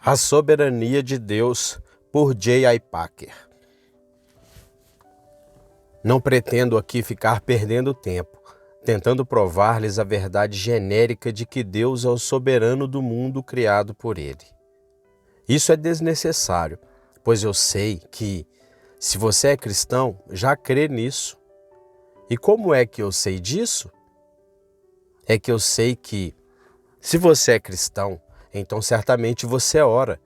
A Soberania de Deus, por J.I. Packer. Não pretendo aqui ficar perdendo tempo, tentando provar-lhes a verdade genérica de que Deus é o soberano do mundo criado por Ele. Isso é desnecessário, pois eu sei que, se você é cristão, já crê nisso. E como é que eu sei disso? É que eu sei que, se você é cristão, então certamente você ora,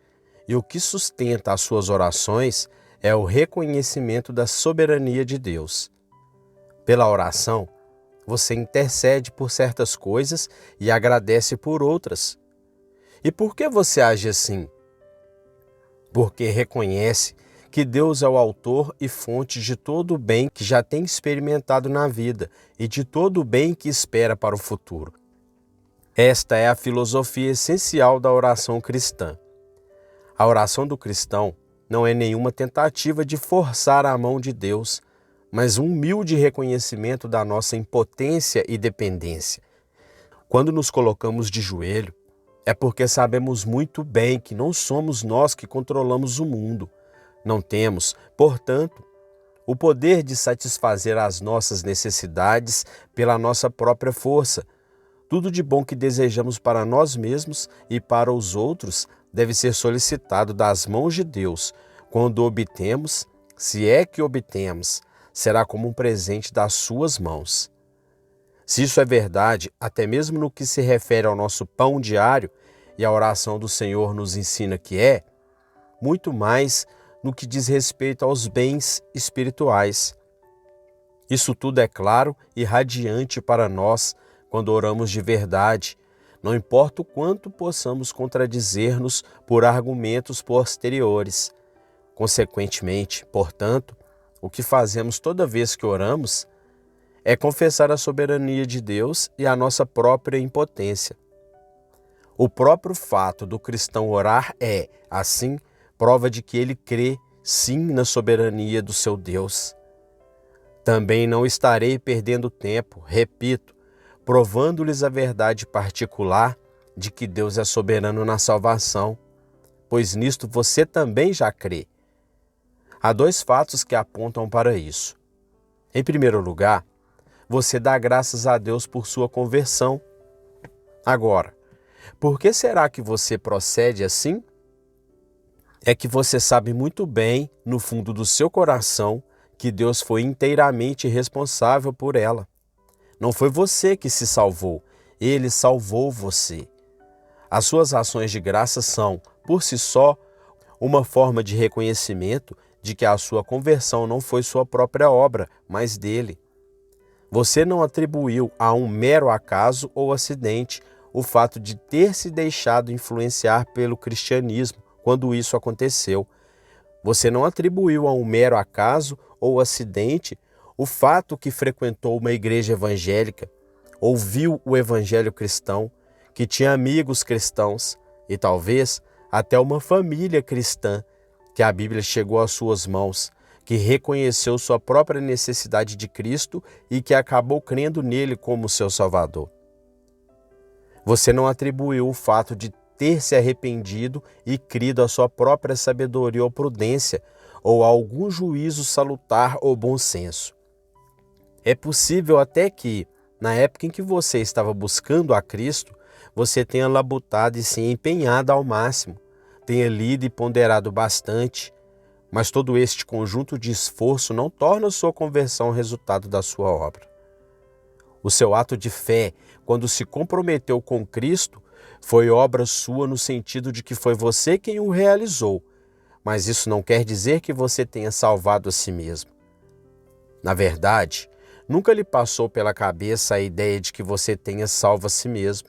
e o que sustenta as suas orações é o reconhecimento da soberania de Deus. Pela oração, você intercede por certas coisas e agradece por outras. E por que você age assim? Porque reconhece que Deus é o autor e fonte de todo o bem que já tem experimentado na vida e de todo o bem que espera para o futuro. Esta é a filosofia essencial da oração cristã. A oração do cristão não é nenhuma tentativa de forçar a mão de Deus, mas um humilde reconhecimento da nossa impotência e dependência. Quando nos colocamos de joelho, é porque sabemos muito bem que não somos nós que controlamos o mundo. Não temos, portanto, o poder de satisfazer as nossas necessidades pela nossa própria força. Tudo de bom que desejamos para nós mesmos e para os outros deve ser solicitado das mãos de Deus. Quando obtemos, se é que obtemos, será como um presente das suas mãos. Se isso é verdade, até mesmo no que se refere ao nosso pão diário, e a oração do Senhor nos ensina que é, muito mais no que diz respeito aos bens espirituais. Isso tudo é claro e radiante para nós quando oramos de verdade, não importa o quanto possamos contradizer-nos por argumentos posteriores. Consequentemente, portanto, o que fazemos toda vez que oramos é confessar a soberania de Deus e a nossa própria impotência. O próprio fato do cristão orar é, assim, prova de que ele crê, sim, na soberania do seu Deus. Também não estarei perdendo tempo, repito, provando-lhes a verdade particular de que Deus é soberano na salvação, pois nisto você também já crê. Há dois fatos que apontam para isso. Em primeiro lugar, você dá graças a Deus por sua conversão. Agora, por que será que você procede assim? É que você sabe muito bem, no fundo do seu coração, que Deus foi inteiramente responsável por ela. Não foi você que se salvou, Ele salvou você. As suas ações de graça são, por si só, uma forma de reconhecimento de que a sua conversão não foi sua própria obra, mas dele. Você não atribuiu a um mero acaso ou acidente o fato de ter se deixado influenciar pelo cristianismo quando isso aconteceu. Você não atribuiu a um mero acaso ou acidente o fato que frequentou uma igreja evangélica, ouviu o evangelho cristão, que tinha amigos cristãos e talvez até uma família cristã, que a Bíblia chegou às suas mãos, que reconheceu sua própria necessidade de Cristo e que acabou crendo nele como seu Salvador. Você não atribuiu o fato de ter se arrependido e crido à sua própria sabedoria ou prudência, ou a algum juízo salutar ou bom senso. É possível até que, na época em que você estava buscando a Cristo, você tenha labutado e se empenhado ao máximo, tenha lido e ponderado bastante, mas todo este conjunto de esforço não torna sua conversão resultado da sua obra. O seu ato de fé, quando se comprometeu com Cristo, foi obra sua no sentido de que foi você quem o realizou, mas isso não quer dizer que você tenha salvado a si mesmo. Na verdade, nunca lhe passou pela cabeça a ideia de que você tenha salvo a si mesmo.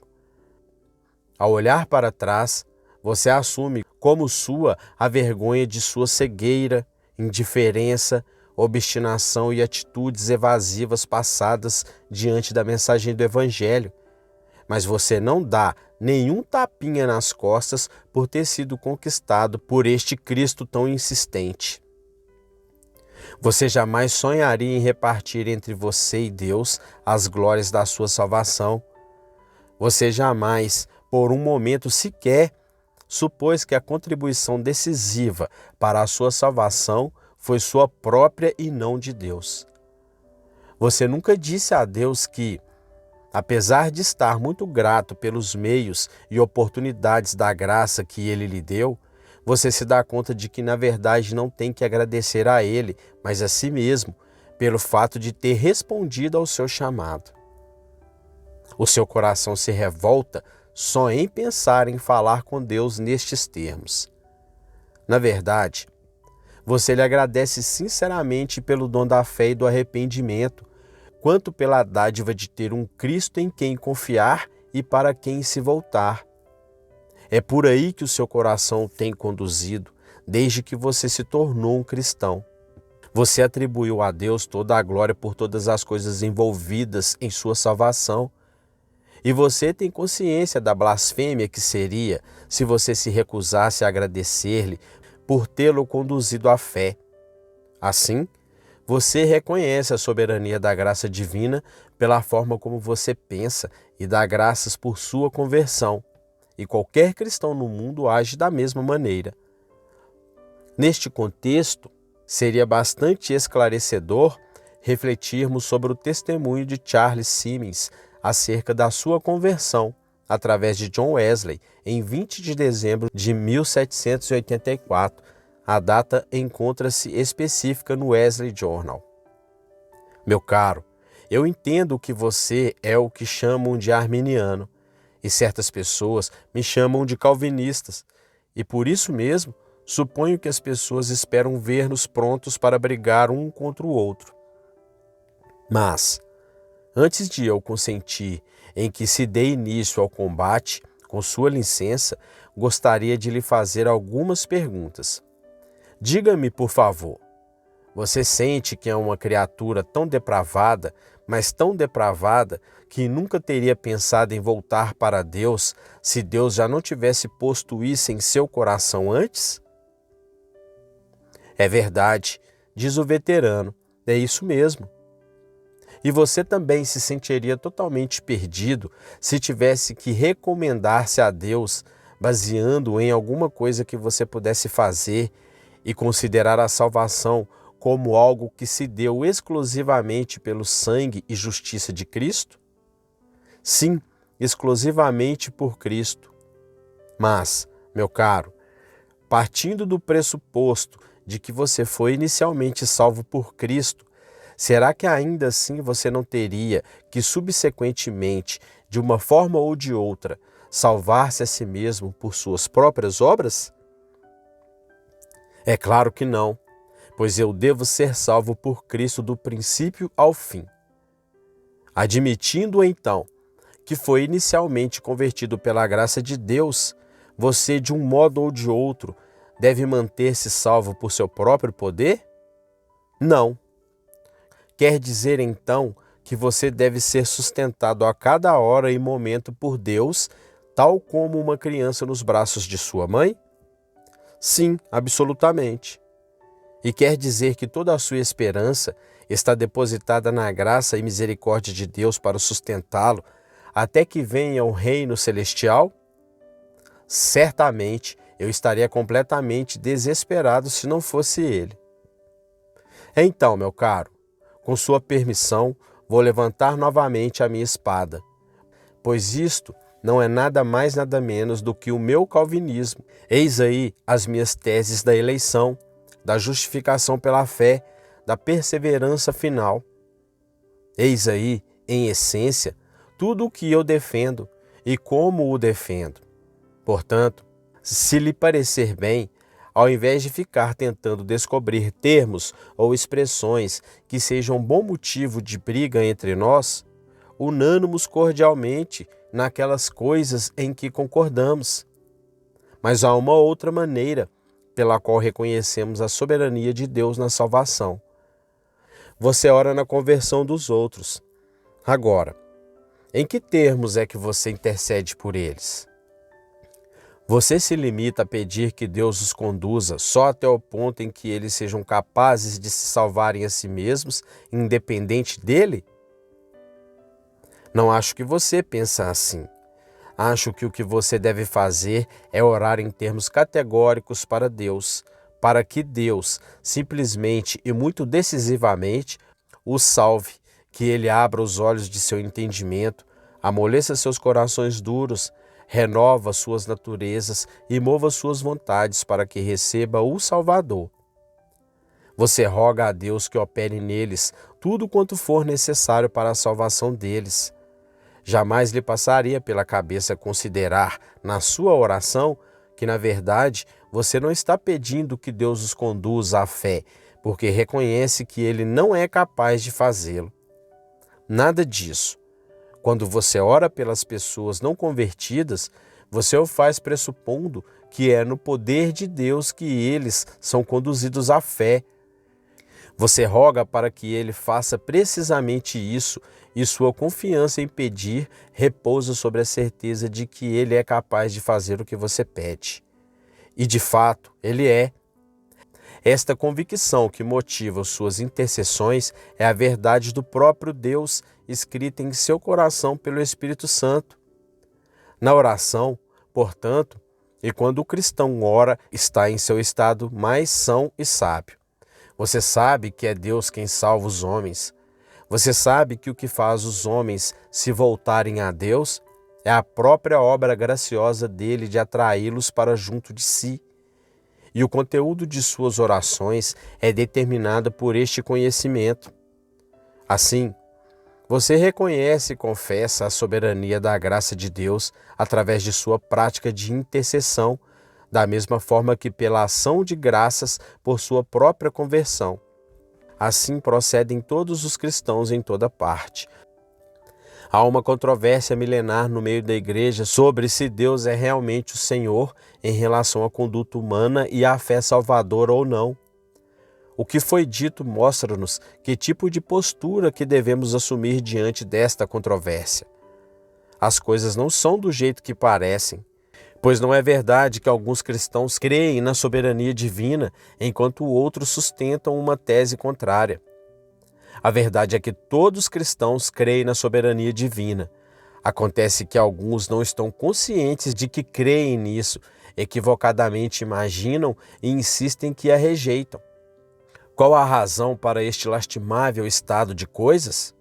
Ao olhar para trás, você assume como sua a vergonha de sua cegueira, indiferença, obstinação e atitudes evasivas passadas diante da mensagem do Evangelho. Mas você não dá nenhum tapinha nas costas por ter sido conquistado por este Cristo tão insistente. Você jamais sonharia em repartir entre você e Deus as glórias da sua salvação. Você jamais, por um momento sequer, supôs que a contribuição decisiva para a sua salvação foi sua própria e não de Deus. Você nunca disse a Deus que, apesar de estar muito grato pelos meios e oportunidades da graça que Ele lhe deu, você se dá conta de que, na verdade, não tem que agradecer a Ele, mas a si mesmo, pelo fato de ter respondido ao seu chamado. O seu coração se revolta só em pensar em falar com Deus nestes termos. Na verdade, você lhe agradece sinceramente pelo dom da fé e do arrependimento, quanto pela dádiva de ter um Cristo em quem confiar e para quem se voltar. É por aí que o seu coração tem conduzido, desde que você se tornou um cristão. Você atribuiu a Deus toda a glória por todas as coisas envolvidas em sua salvação. E você tem consciência da blasfêmia que seria se você se recusasse a agradecer-lhe por tê-lo conduzido à fé. Assim, você reconhece a soberania da graça divina pela forma como você pensa e dá graças por sua conversão. E qualquer cristão no mundo age da mesma maneira. Neste contexto, seria bastante esclarecedor refletirmos sobre o testemunho de Charles Simmons acerca da sua conversão através de John Wesley em 20 de dezembro de 1784. A data encontra-se específica no Wesley Journal. Meu caro, eu entendo que você é o que chamam de arminiano, e certas pessoas me chamam de calvinistas, e por isso mesmo suponho que as pessoas esperam ver-nos prontos para brigar um contra o outro. Mas, antes de eu consentir em que se dê início ao combate, com sua licença, gostaria de lhe fazer algumas perguntas. Diga-me, por favor, você sente que é uma criatura tão depravada, mas tão depravada, que nunca teria pensado em voltar para Deus se Deus já não tivesse posto isso em seu coração antes? É verdade, diz o veterano, é isso mesmo. E você também se sentiria totalmente perdido se tivesse que recomendar-se a Deus baseando em alguma coisa que você pudesse fazer e considerar a salvação como algo que se deu exclusivamente pelo sangue e justiça de Cristo? Sim, exclusivamente por Cristo. Mas, meu caro, partindo do pressuposto de que você foi inicialmente salvo por Cristo, será que ainda assim você não teria que subsequentemente, de uma forma ou de outra, salvar-se a si mesmo por suas próprias obras? É claro que não, pois eu devo ser salvo por Cristo do princípio ao fim. Admitindo então que foi inicialmente convertido pela graça de Deus, você, de um modo ou de outro, deve manter-se salvo por seu próprio poder? Não. Quer dizer então que você deve ser sustentado a cada hora e momento por Deus, tal como uma criança nos braços de sua mãe? Sim, absolutamente. E quer dizer que toda a sua esperança está depositada na graça e misericórdia de Deus para sustentá-lo até que venha o reino celestial? Certamente eu estaria completamente desesperado se não fosse ele. Então, meu caro, com sua permissão, vou levantar novamente a minha espada, pois isto não é nada mais nada menos do que o meu calvinismo. Eis aí as minhas teses da eleição, da justificação pela fé, da perseverança final. Eis aí, em essência, tudo o que eu defendo e como o defendo. Portanto, se lhe parecer bem, ao invés de ficar tentando descobrir termos ou expressões que sejam bom motivo de briga entre nós, unamo-nos cordialmente naquelas coisas em que concordamos. Mas há uma outra maneira pela qual reconhecemos a soberania de Deus na salvação. Você ora na conversão dos outros. Agora, em que termos é que você intercede por eles? Você se limita a pedir que Deus os conduza só até o ponto em que eles sejam capazes de se salvarem a si mesmos, independente dele? Não acho que você pensa assim. Acho que o que você deve fazer é orar em termos categóricos para Deus, para que Deus, simplesmente e muito decisivamente, o salve, que Ele abra os olhos de seu entendimento, amoleça seus corações duros, renova suas naturezas e mova suas vontades para que receba o Salvador. Você roga a Deus que opere neles tudo quanto for necessário para a salvação deles. Jamais lhe passaria pela cabeça considerar na sua oração que, na verdade, você não está pedindo que Deus os conduza à fé, porque reconhece que Ele não é capaz de fazê-lo. Nada disso. Quando você ora pelas pessoas não convertidas, você o faz pressupondo que é no poder de Deus que eles são conduzidos à fé. Você roga para que Ele faça precisamente isso e sua confiança em pedir repousa sobre a certeza de que Ele é capaz de fazer o que você pede. E de fato, Ele é. Esta convicção que motiva suas intercessões é a verdade do próprio Deus escrita em seu coração pelo Espírito Santo. Na oração, portanto, e quando o cristão ora, está em seu estado mais são e sábio. Você sabe que é Deus quem salva os homens. Você sabe que o que faz os homens se voltarem a Deus é a própria obra graciosa dele de atraí-los para junto de si. E o conteúdo de suas orações é determinado por este conhecimento. Assim, você reconhece e confessa a soberania da graça de Deus através de sua prática de intercessão, da mesma forma que pela ação de graças por sua própria conversão. Assim procedem todos os cristãos em toda parte. Há uma controvérsia milenar no meio da igreja sobre se Deus é realmente o Senhor em relação à conduta humana e à fé salvadora ou não. O que foi dito mostra-nos que tipo de postura que devemos assumir diante desta controvérsia. As coisas não são do jeito que parecem, pois não é verdade que alguns cristãos creem na soberania divina, enquanto outros sustentam uma tese contrária. A verdade é que todos os cristãos creem na soberania divina. Acontece que alguns não estão conscientes de que creem nisso, equivocadamente imaginam e insistem que a rejeitam. Qual a razão para este lastimável estado de coisas?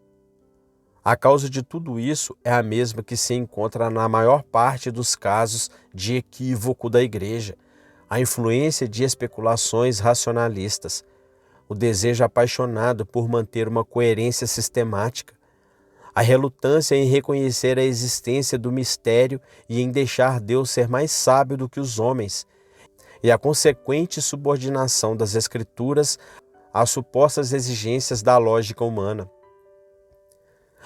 A causa de tudo isso é a mesma que se encontra na maior parte dos casos de equívoco da igreja: a influência de especulações racionalistas, o desejo apaixonado por manter uma coerência sistemática, a relutância em reconhecer a existência do mistério e em deixar Deus ser mais sábio do que os homens, e a consequente subordinação das Escrituras às supostas exigências da lógica humana.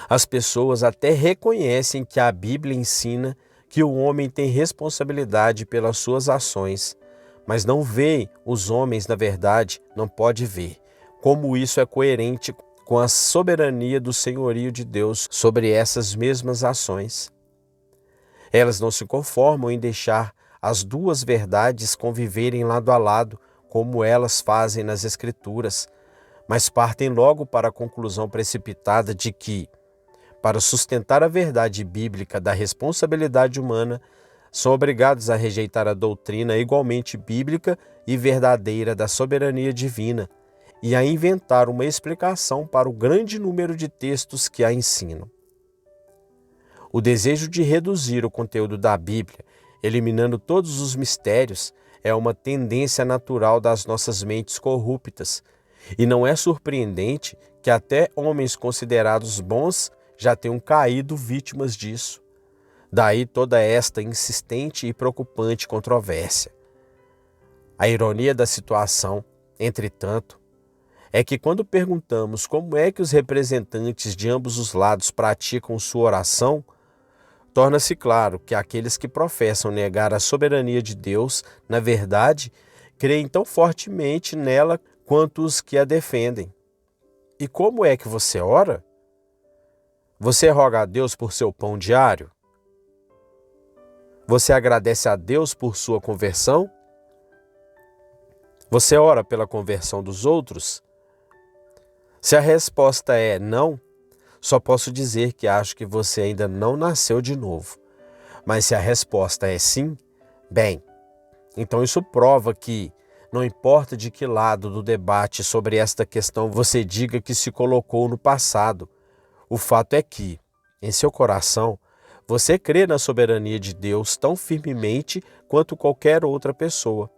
As pessoas até reconhecem que a Bíblia ensina que o homem tem responsabilidade pelas suas ações, mas não veem os homens, na verdade, não pode ver como isso é coerente com a soberania do senhorio de Deus sobre essas mesmas ações. Elas não se conformam em deixar as duas verdades conviverem lado a lado, como elas fazem nas Escrituras, mas partem logo para a conclusão precipitada de que, para sustentar a verdade bíblica da responsabilidade humana, são obrigados a rejeitar a doutrina igualmente bíblica e verdadeira da soberania divina e a inventar uma explicação para o grande número de textos que a ensinam. O desejo de reduzir o conteúdo da Bíblia, eliminando todos os mistérios, é uma tendência natural das nossas mentes corruptas, e não é surpreendente que até homens considerados bons já tenham caído vítimas disso. Daí toda esta insistente e preocupante controvérsia. A ironia da situação, entretanto, é que quando perguntamos como é que os representantes de ambos os lados praticam sua oração, torna-se claro que aqueles que professam negar a soberania de Deus, na verdade, creem tão fortemente nela quanto os que a defendem. E como é que você ora? Você roga a Deus por seu pão diário? Você agradece a Deus por sua conversão? Você ora pela conversão dos outros? Se a resposta é não, só posso dizer que acho que você ainda não nasceu de novo. Mas se a resposta é sim, bem, então isso prova que, não importa de que lado do debate sobre esta questão você diga que se colocou no passado, o fato é que, em seu coração, você crê na soberania de Deus tão firmemente quanto qualquer outra pessoa.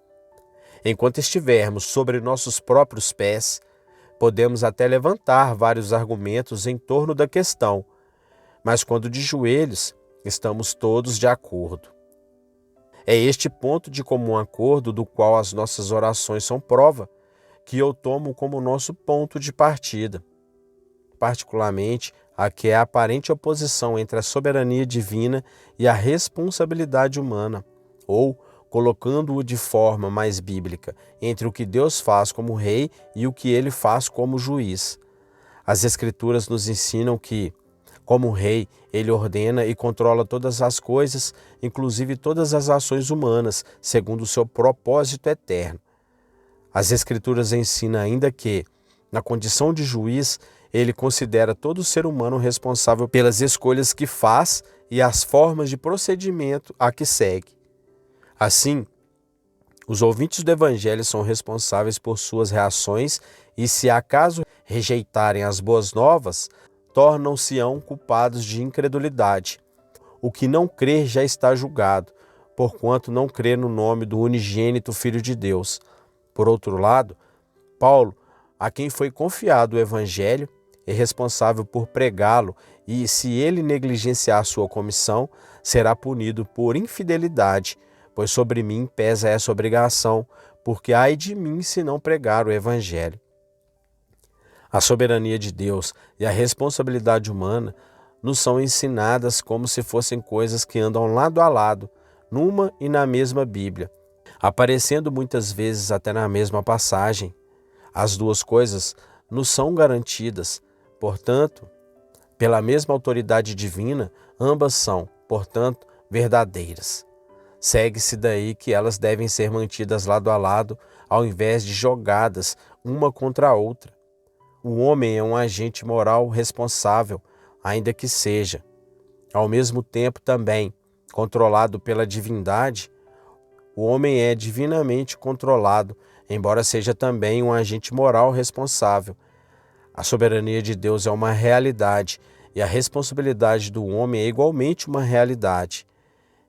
Enquanto estivermos sobre nossos próprios pés, podemos até levantar vários argumentos em torno da questão, mas quando de joelhos, estamos todos de acordo. É este ponto de comum acordo do qual as nossas orações são prova, que eu tomo como nosso ponto de partida. Particularmente, a que é a aparente oposição entre a soberania divina e a responsabilidade humana, ou, colocando-o de forma mais bíblica, entre o que Deus faz como rei e o que ele faz como juiz. As Escrituras nos ensinam que, como rei, ele ordena e controla todas as coisas, inclusive todas as ações humanas, segundo o seu propósito eterno. As Escrituras ensinam ainda que, na condição de juiz, ele considera todo ser humano responsável pelas escolhas que faz e as formas de procedimento a que segue. Assim, os ouvintes do Evangelho são responsáveis por suas reações e, se acaso rejeitarem as boas novas, tornam-se-ão culpados de incredulidade. O que não crer já está julgado, porquanto não crê no nome do unigênito Filho de Deus. Por outro lado, Paulo, a quem foi confiado o Evangelho, é responsável por pregá-lo e, se ele negligenciar sua comissão, será punido por infidelidade, pois sobre mim pesa essa obrigação, porque ai de mim se não pregar o Evangelho. A soberania de Deus e a responsabilidade humana nos são ensinadas como se fossem coisas que andam lado a lado, numa e na mesma Bíblia, aparecendo muitas vezes até na mesma passagem. As duas coisas nos são garantidas, portanto, pela mesma autoridade divina, ambas são, portanto, verdadeiras. Segue-se daí que elas devem ser mantidas lado a lado, ao invés de jogadas uma contra a outra. O homem é um agente moral responsável, ainda que seja, ao mesmo tempo também, controlado pela divindade. O homem é divinamente controlado, embora seja também um agente moral responsável. A soberania de Deus é uma realidade e a responsabilidade do homem é igualmente uma realidade.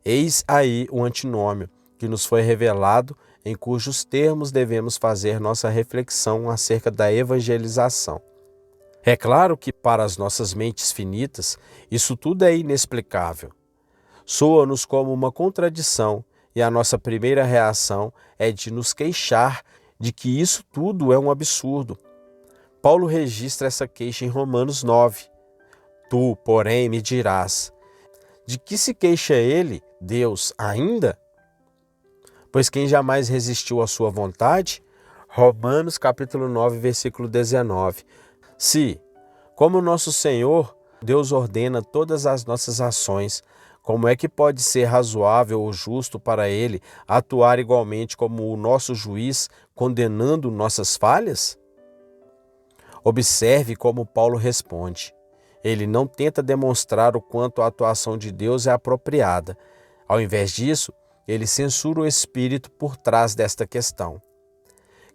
Eis aí o antinômio que nos foi revelado, em cujos termos devemos fazer nossa reflexão acerca da evangelização. É claro que, para as nossas mentes finitas, isso tudo é inexplicável. Soa-nos como uma contradição e a nossa primeira reação é de nos queixar de que isso tudo é um absurdo. Paulo registra essa queixa em Romanos 9. Tu, porém, me dirás, de que se queixa ele, Deus, ainda? Pois quem jamais resistiu à sua vontade? Romanos capítulo 9, versículo 19. Se, como nosso Senhor, Deus ordena todas as nossas ações, como é que pode ser razoável ou justo para Ele atuar igualmente como o nosso juiz, condenando nossas falhas? Observe como Paulo responde. Ele não tenta demonstrar o quanto a atuação de Deus é apropriada. Ao invés disso, ele censura o espírito por trás desta questão.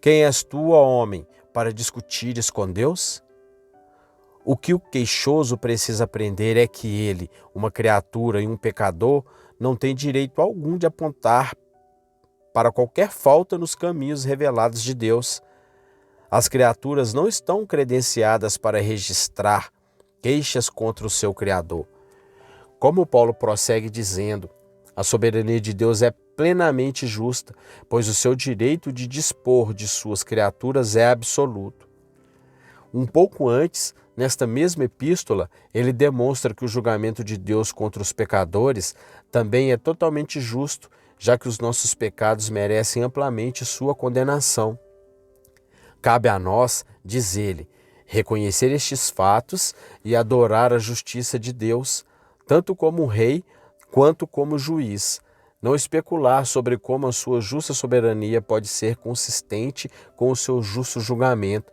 Quem és tu, ó homem, para discutires com Deus? O que o queixoso precisa aprender é que ele, uma criatura e um pecador, não tem direito algum de apontar para qualquer falta nos caminhos revelados de Deus. As criaturas não estão credenciadas para registrar queixas contra o seu Criador. Como Paulo prossegue dizendo, a soberania de Deus é plenamente justa, pois o seu direito de dispor de suas criaturas é absoluto. Um pouco antes, nesta mesma epístola, ele demonstra que o julgamento de Deus contra os pecadores também é totalmente justo, já que os nossos pecados merecem amplamente sua condenação. Cabe a nós, diz ele, reconhecer estes fatos e adorar a justiça de Deus, tanto como rei quanto como juiz. Não especular sobre como a sua justa soberania pode ser consistente com o seu justo julgamento,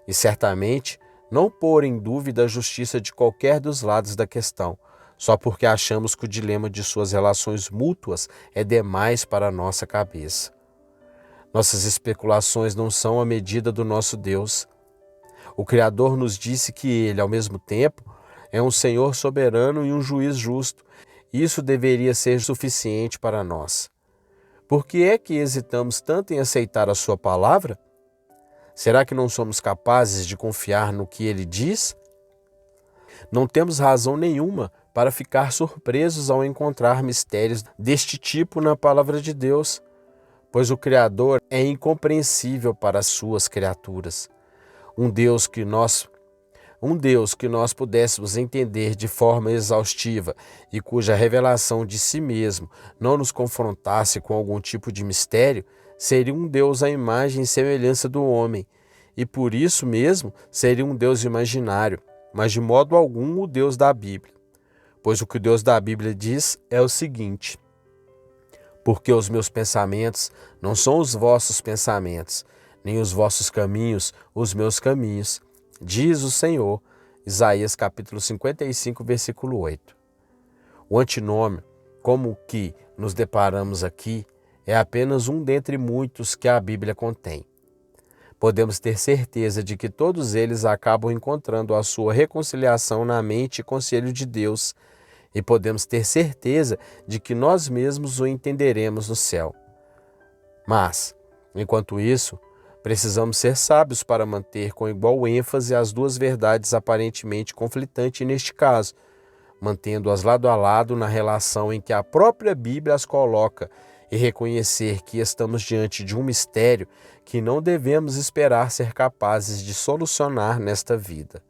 e certamente não pôr em dúvida a justiça de qualquer dos lados da questão. só porque achamos que o dilema de suas relações mútuas é demais para a nossa cabeça. Nossas especulações não são a medida do nosso Deus. O Criador nos disse que Ele, ao mesmo tempo, é um Senhor soberano e um juiz justo. Isso deveria ser suficiente para nós. Por que é que hesitamos tanto em aceitar a Sua palavra? Será que não somos capazes de confiar no que Ele diz? Não temos razão nenhuma para ficar surpresos ao encontrar mistérios deste tipo na palavra de Deus, pois o Criador é incompreensível para as suas criaturas. Um Deus que nós pudéssemos entender de forma exaustiva e cuja revelação de si mesmo não nos confrontasse com algum tipo de mistério, seria um Deus à imagem e semelhança do homem, e por isso mesmo seria um Deus imaginário, mas de modo algum o Deus da Bíblia. Pois o que o Deus da Bíblia diz é o seguinte: porque os meus pensamentos não são os vossos pensamentos, nem os vossos caminhos os meus caminhos, diz o Senhor. Isaías capítulo 55, versículo 8. O antinômio, como o que nos deparamos aqui, é apenas um dentre muitos que a Bíblia contém. Podemos ter certeza de que todos eles acabam encontrando a sua reconciliação na mente e conselho de Deus, e podemos ter certeza de que nós mesmos o entenderemos no céu. Mas, enquanto isso, precisamos ser sábios para manter com igual ênfase as duas verdades aparentemente conflitantes neste caso, mantendo-as lado a lado na relação em que a própria Bíblia as coloca, e reconhecer que estamos diante de um mistério que não devemos esperar ser capazes de solucionar nesta vida.